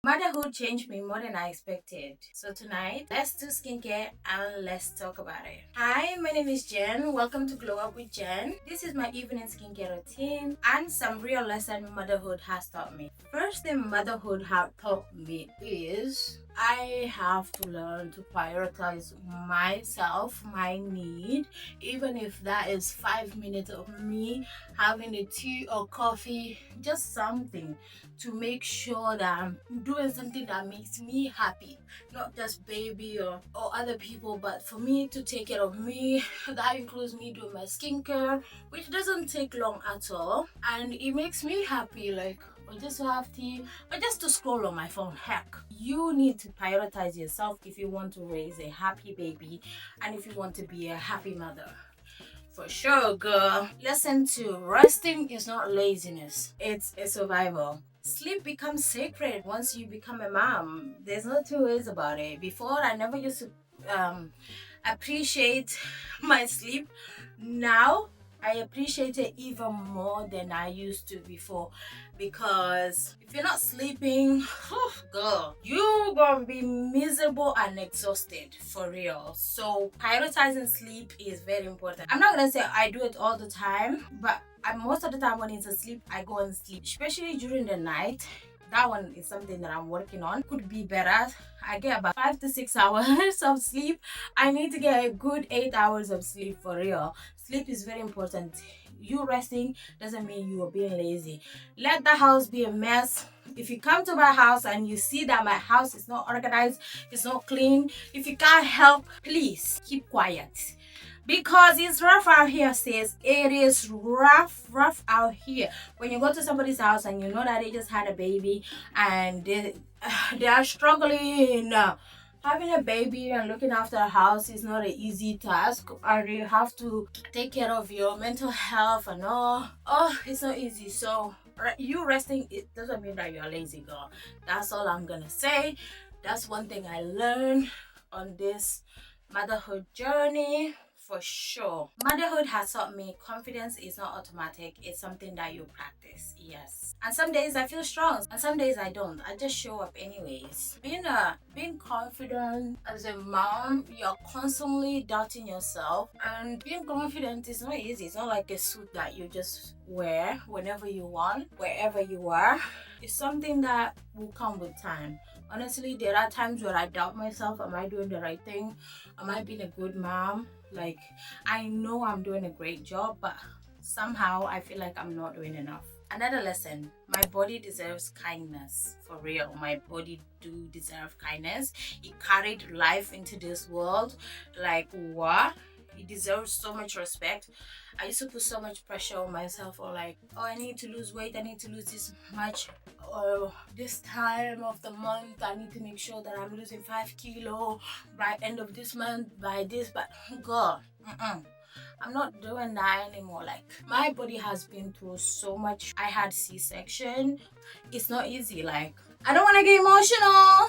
Motherhood changed me more than I expected. So tonight, let's do skincare and let's talk about it. Hi, my name is Jen. Welcome to Glow Up with Jen. This is my evening skincare routine and some real lesson motherhood has taught me. First thing motherhood has taught me is I have to learn to prioritize myself, my need, even if that is 5 minutes of me having a tea or coffee, just something to make sure that I'm doing something that makes me happy, not just baby or other people, but for me to take care of me. That includes me doing my skincare, which doesn't take long at all, and it makes me happy, like, or just to have tea, or just to scroll on my phone. Heck, you need to prioritize yourself if you want to raise a happy baby and if you want to be a happy mother. For sure, girl. Lesson 2. Resting is not laziness. It's a survival. Sleep becomes sacred once you become a mom. There's no two ways about it. Before, I never used to appreciate my sleep. Now, I appreciate it even more than I used to before, because if you're not sleeping, oh, girl, you're gonna be miserable and exhausted for real. So prioritizing sleep is very important. I'm not gonna say I do it all the time, but most of the time when it's asleep, I go and sleep, especially during the night. That one is something that I'm working on. Could be better. I get about 5 to 6 hours of sleep. I need to get a good 8 hours of sleep for real. Sleep is very important. You resting doesn't mean you are being lazy. Let the house be a mess. If you come to my house and you see that my house is not organized, it's not clean, if you can't help, please keep quiet, because it's rough out here, sis. It is rough out here. When you go to somebody's house and you know that they just had a baby and they are struggling. Having a baby and looking after a house is not an easy task, and you have to take care of your mental health and all. Oh, it's not easy. So you resting, it doesn't mean that you're lazy, girl. That's all I'm gonna say. That's one thing I learned on this motherhood journey. For sure, motherhood has taught me confidence is not automatic, it's something that you practice. Yes, and some days I feel strong and some days I don't. I just show up anyways. Being confident as a mom, you're constantly doubting yourself, and being confident is not easy. It's not like a suit that you just wear whenever you want, wherever you are. It's something that will come with time. Honestly, there are times where I doubt myself. Am I doing the right thing? Am I being a good mom? Like, I know I'm doing a great job, but somehow I feel like I'm not doing enough. Another lesson: my body deserves kindness. For real, my body do deserve kindness. It carried life into this world. Like, what? It deserves so much respect. I used to put so much pressure on myself, or like, oh, I need to lose weight, I need to lose this much, or this time of the month I need to make sure that I'm losing 5 kilo by end of this month, by this. But God, I'm not doing that anymore. Like, my body has been through so much. I had C-section. It's not easy. Like, I don't want to get emotional.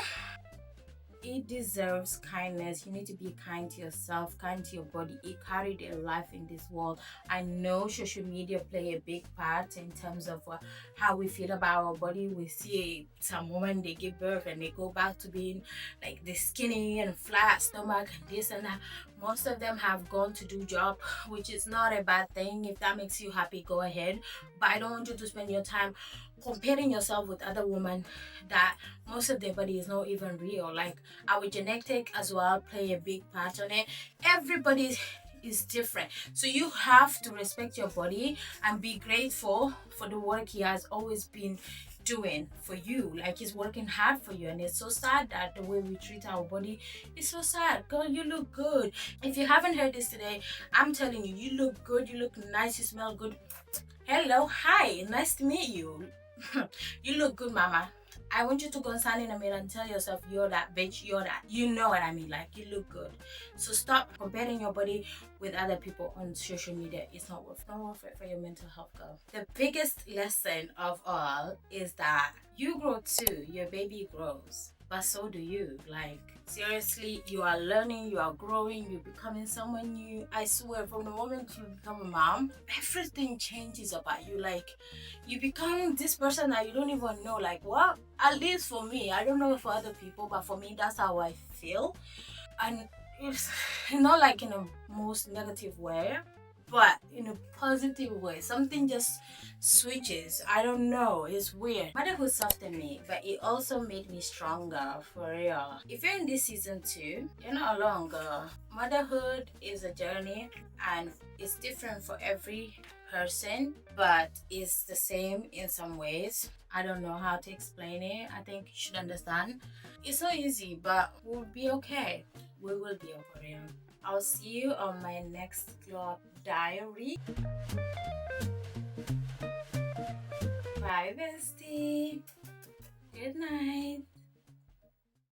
It deserves kindness. You need to be kind to yourself, kind to your body. It carried a life in this world. I know social media play a big part in terms of how we feel about our body. We see some women, they give birth and they go back to being like the skinny and flat stomach and this and that. Most of them have gone to do job, which is not a bad thing. If that makes you happy, go ahead. But I don't want you to spend your time comparing yourself with other women that most of their body is not even real. Like, our genetic as well play a big part on it. Everybody is different, so you have to respect your body and be grateful for the work he has always been doing for you. Like, he's working hard for you, and it's so sad that the way we treat our body is so sad. Girl, you look good. If you haven't heard this today, I'm telling you, you look good, you look nice, you smell good. Hello, hi, nice to meet you. You look good, mama. I want you to go and stand in the mirror and tell yourself, you're that bitch, you're that. You know what I mean? Like, you look good. So stop comparing your body with other people on social media. It's not worth it for your mental health, girl. The biggest lesson of all is that you grow too. Your baby grows. but so do you. Like, seriously, you are learning, you are growing, you're becoming someone new. I swear, from the moment you become a mom, everything changes about you. Like, you become this person that you don't even know. Like, what? At least for me, I don't know for other people, but for me, that's how I feel. And it's not like in a most negative way, but in a positive way. Something just switches. I don't know, it's weird. Motherhood softened me, but it also made me stronger, for real. If you're in this season 2, you're not alone, girl. Motherhood is a journey, and it's different for every person, but it's the same in some ways. I don't know how to explain it. I think you should understand. It's not easy, but we'll be okay. We will be over here. I'll see you on my next glow up diary. Bye, bestie. Good night.